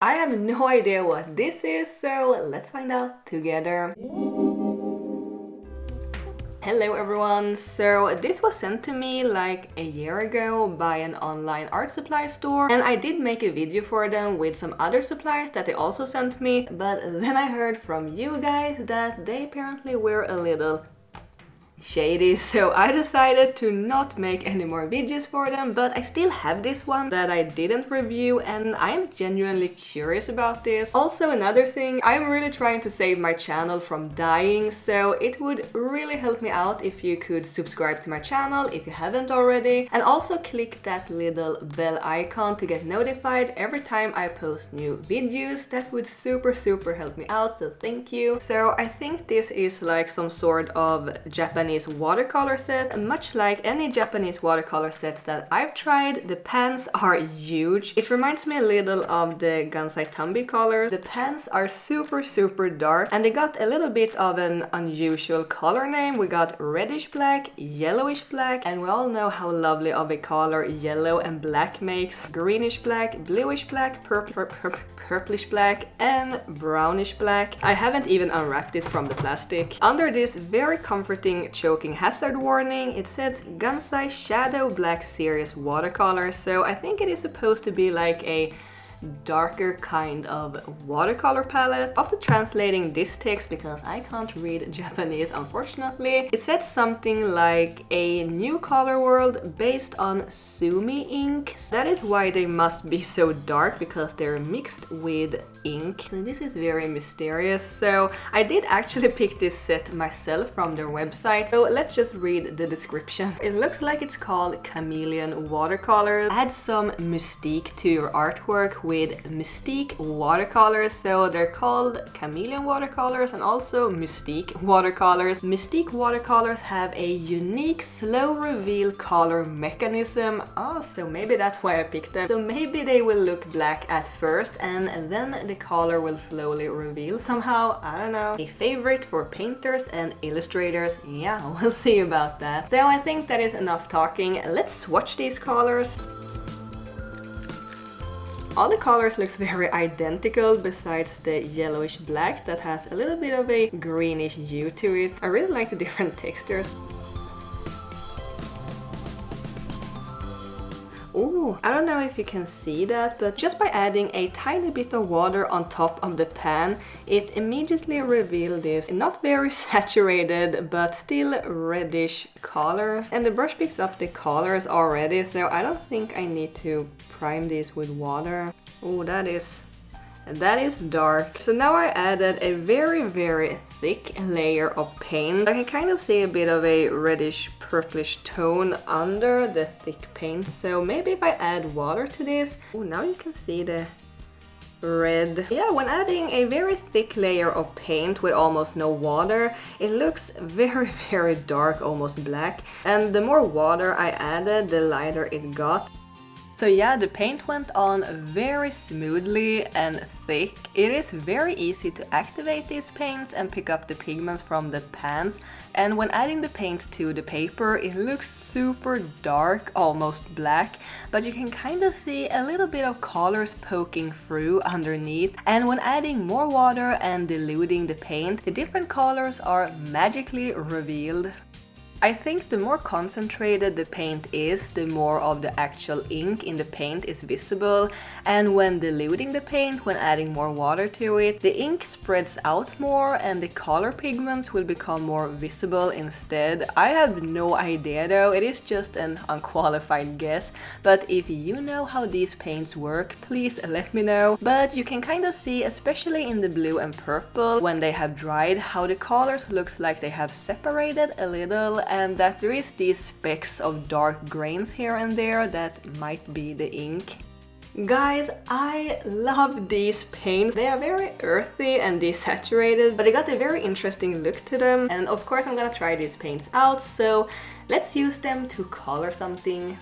I have no idea what this is, so let's find out together. Hello everyone! So this was sent to me like a year ago by an online art supply store, and I did make a video for them with some other supplies that they also sent me, but then I heard from you guys that they apparently were a little shady, so I decided to not make any more videos for them, but I still have this one that I didn't review and I'm genuinely curious about this. Also, another thing, I'm really trying to save my channel from dying, so it would really help me out if you could subscribe to my channel if you haven't already, and also click that little bell icon to get notified every time I post new videos. That would super help me out, so thank you. So I think this is like some sort of Japanese watercolor set. Much like any Japanese watercolor sets that I've tried, the pans are huge. It reminds me a little of the Gansai Tambi colors. The pans are super dark and they got a little bit of an unusual color name. We got reddish black, yellowish black, and we all know how lovely of a color yellow and black makes. Greenish black, bluish black, purplish black, and brownish black. I haven't even unwrapped it from the plastic. Under this very comforting choking hazard warning, it says Gansai Shadow Black Series Watercolor, so I think it is supposed to be like a darker kind of watercolor palette. After translating this text, because I can't read Japanese unfortunately, it said something like a new color world based on Sumi Ink. That is why they must be so dark, because they're mixed with ink. So this is very mysterious. So I did actually pick this set myself from their website, so let's just read the description. It looks like it's called Chameleon Watercolor. Add some mystique to your artwork with Mystique Watercolors. So they're called Chameleon Watercolors and also Mystique Watercolors. Mystique Watercolors have a unique slow reveal color mechanism. Oh, so maybe that's why I picked them. So maybe they will look black at first and then the color will slowly reveal somehow. I don't know. A favorite for painters and illustrators. Yeah, we'll see about that. So I think that is enough talking. Let's swatch these colors. All the colors looks very identical besides the yellowish black that has a little bit of a greenish hue to it. I really like the different textures. Ooh, I don't know if you can see that, but just by adding a tiny bit of water on top of the pan, it immediately revealed this not very saturated but still reddish color. And the brush picks up the colors already, so I don't think I need to prime these with water. Oh, that is dark. So now I added a very thick layer of paint. I can kind of see a bit of a reddish purplish tone under the thick paint. So maybe if I add water to this, oh, now you can see the red. Yeah, when adding a very thick layer of paint with almost no water, it looks very dark, almost black. And the more water I added, the lighter it got. So yeah, the paint went on very smoothly and thick. It is very easy to activate these paints and pick up the pigments from the pans. And when adding the paint to the paper, it looks super dark, almost black, but you can kind of see a little bit of colors poking through underneath. And when adding more water and diluting the paint, the different colors are magically revealed. I think the more concentrated the paint is, the more of the actual ink in the paint is visible, and when diluting the paint, when adding more water to it, the ink spreads out more and the color pigments will become more visible instead. I have no idea though, it is just an unqualified guess, but if you know how these paints work, please let me know. But you can kind of see, especially in the blue and purple, when they have dried, how the colors looks like they have separated a little, and that there is these specks of dark grains here and there that might be the ink. Guys, I love these paints. They are very earthy and desaturated, but they got a very interesting look to them. And of course I'm gonna try these paints out, so let's use them to color something.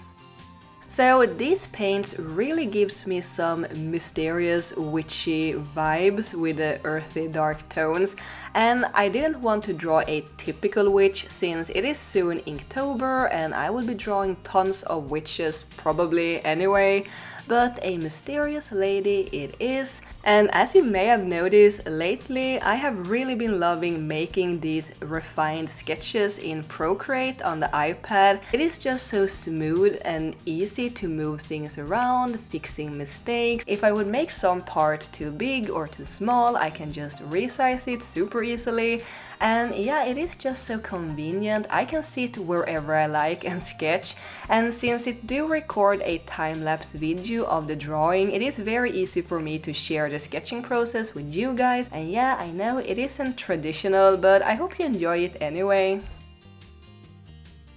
So these paints really gives me some mysterious witchy vibes with the earthy dark tones, and I didn't want to draw a typical witch since it is soon Inktober and I will be drawing tons of witches probably anyway, but a mysterious lady it is. And as you may have noticed, lately I have really been loving making these refined sketches in Procreate on the iPad. It is just so smooth and easy to move things around, fixing mistakes. If I would make some part too big or too small, I can just resize it super easily. And yeah, it is just so convenient. I can sit wherever I like and sketch. And since it do record a time-lapse video of the drawing, it is very easy for me to share the sketching process with you guys. And yeah, I know it isn't traditional, but I hope you enjoy it anyway.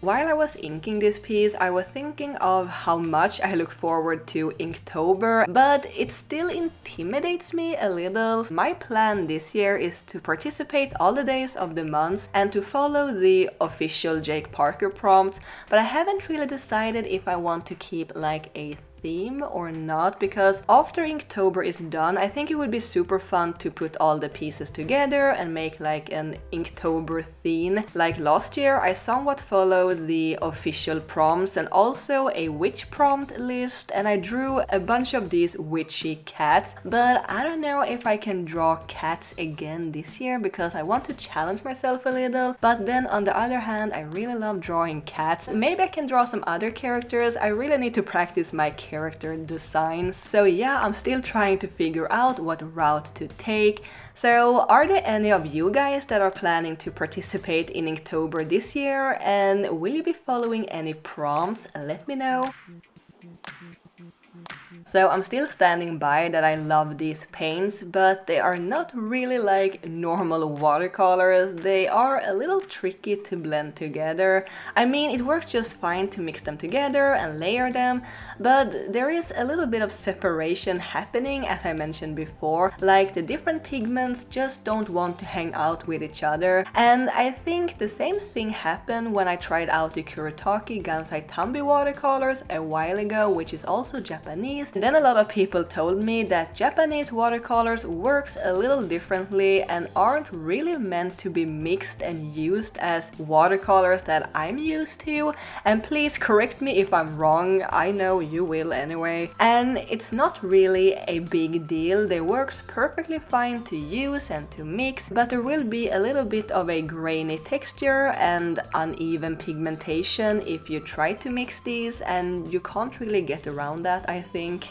While I was inking this piece, I was thinking of how much I look forward to Inktober, but it still intimidates me a little. My plan this year is to participate all the days of the month and to follow the official Jake Parker prompts, but I haven't really decided if I want to keep like a theme or not, because after Inktober is done, I think it would be super fun to put all the pieces together and make like an Inktober theme. Like last year, I somewhat followed the official prompts and also a witch prompt list, and I drew a bunch of these witchy cats, but I don't know if I can draw cats again this year because I want to challenge myself a little. But then on the other hand, I really love drawing cats. Maybe I can draw some other characters. I really need to practice my character designs. So yeah, I'm still trying to figure out what route to take. So are there any of you guys that are planning to participate in Inktober this year, and will you be following any prompts? Let me know. So I'm still standing by that I love these paints, but they are not really like normal watercolors. They are a little tricky to blend together. I mean, it works just fine to mix them together and layer them, but there is a little bit of separation happening, as I mentioned before. Like the different pigments just don't want to hang out with each other. And I think the same thing happened when I tried out the Kuretake Gansai Tambi watercolors a while ago, which is also Japanese. Then a lot of people told me that Japanese watercolors works a little differently and aren't really meant to be mixed and used as watercolors that I'm used to. And please correct me if I'm wrong, I know you will anyway. And it's not really a big deal, they works perfectly fine to use and to mix, but there will be a little bit of a grainy texture and uneven pigmentation if you try to mix these, and you can't really get around that, I think.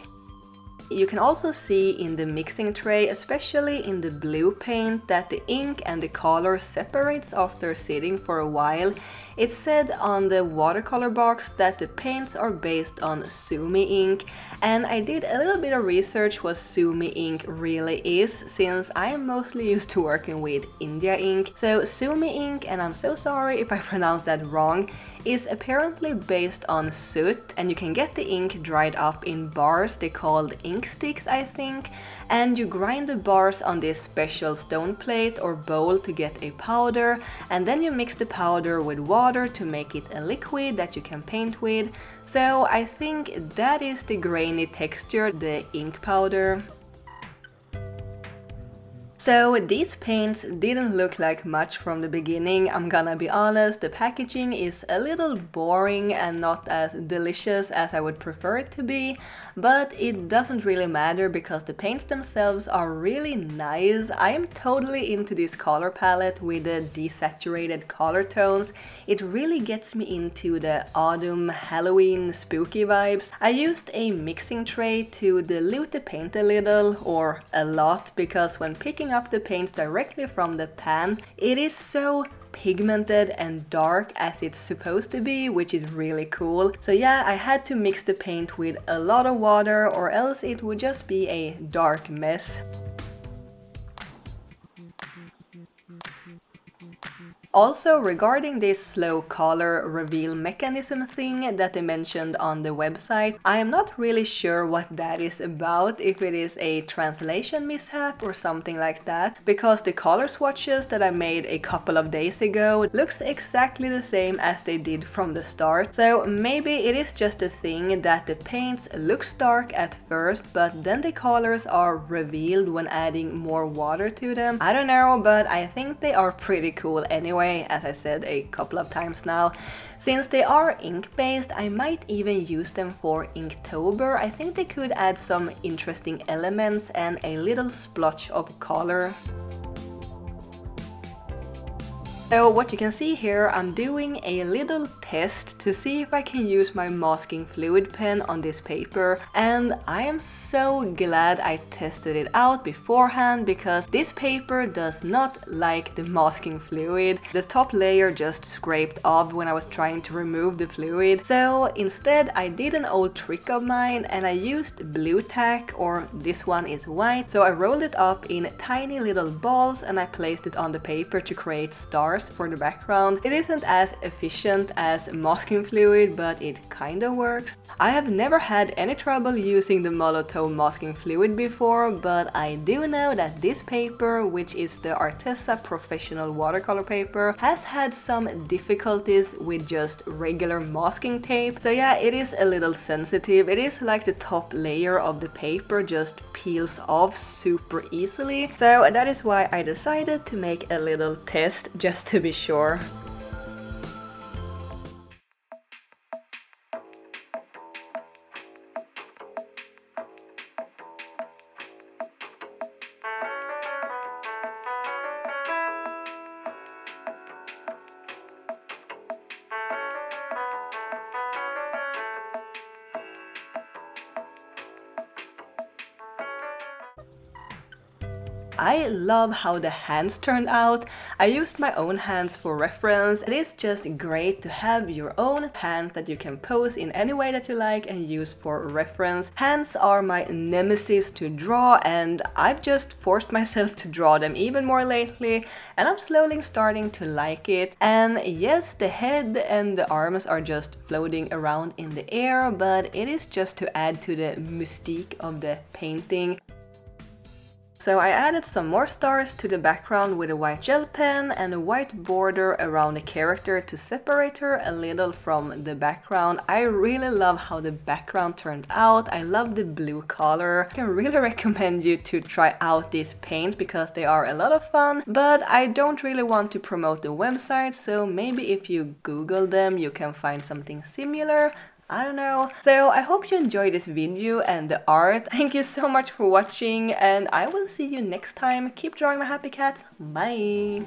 You can also see in the mixing tray, especially in the blue paint, that the ink and the color separates after sitting for a while. It said on the watercolor box that the paints are based on Sumi Ink, and I did a little bit of research what Sumi Ink really is, since I am mostly used to working with India ink. So Sumi Ink, and I'm so sorry if I pronounced that wrong, is apparently based on soot, and you can get the ink dried up in bars. They're called ink sticks, I think, and you grind the bars on this special stone plate or bowl to get a powder, and then you mix the powder with water to make it a liquid that you can paint with. So I think that is the grainy texture, the ink powder. So these paints didn't look like much from the beginning, I'm gonna be honest. The packaging is a little boring and not as delicious as I would prefer it to be, but it doesn't really matter because the paints themselves are really nice. I am totally into this color palette with the desaturated color tones. It really gets me into the autumn, Halloween, spooky vibes. I used a mixing tray to dilute the paint a little, or a lot, because when picking up the paints directly from the pan, it is so pigmented and dark as it's supposed to be, which is really cool. So yeah, I had to mix the paint with a lot of water or else it would just be a dark mess. Also, regarding this slow color reveal mechanism thing that they mentioned on the website, I am not really sure what that is about, if it is a translation mishap or something like that, because the color swatches that I made a couple of days ago looks exactly the same as they did from the start. So maybe it is just a thing that the paints looks dark at first, but then the colors are revealed when adding more water to them. I don't know, but I think they are pretty cool anyway. anyway, as I said a couple of times now. Since they are ink-based, I might even use them for Inktober. I think they could add some interesting elements and a little splotch of color. So what you can see here, I'm doing a little test to see if I can use my masking fluid pen on this paper, and I am so glad I tested it out beforehand because this paper does not like the masking fluid. The top layer just scraped off when I was trying to remove the fluid. So instead I did an old trick of mine and I used blue tack, or this one is white. So I rolled it up in tiny little balls and I placed it on the paper to create stars for the background. It isn't as efficient as masking fluid, but it kinda works. I have never had any trouble using the Molotov masking fluid before, but I do know that this paper, which is the Arteza Professional Watercolor paper, has had some difficulties with just regular masking tape. So yeah, it is a little sensitive. It is like the top layer of the paper just peels off super easily. So that is why I decided to make a little test just to be sure. I love how the hands turned out. I used my own hands for reference. It is just great to have your own hands that you can pose in any way that you like and use for reference. Hands are my nemesis to draw, and I've just forced myself to draw them even more lately, and I'm slowly starting to like it. And yes, the head and the arms are just floating around in the air, but it is just to add to the mystique of the painting. So I added some more stars to the background with a white gel pen and a white border around the character to separate her a little from the background. I really love how the background turned out. I love the blue color. I can really recommend you to try out these paints because they are a lot of fun, but I don't really want to promote the website, so maybe if you Google them you can find something similar. I don't know. So I hope you enjoyed this video and the art. Thank you so much for watching, and I will see you next time. Keep drawing my happy cat. Bye!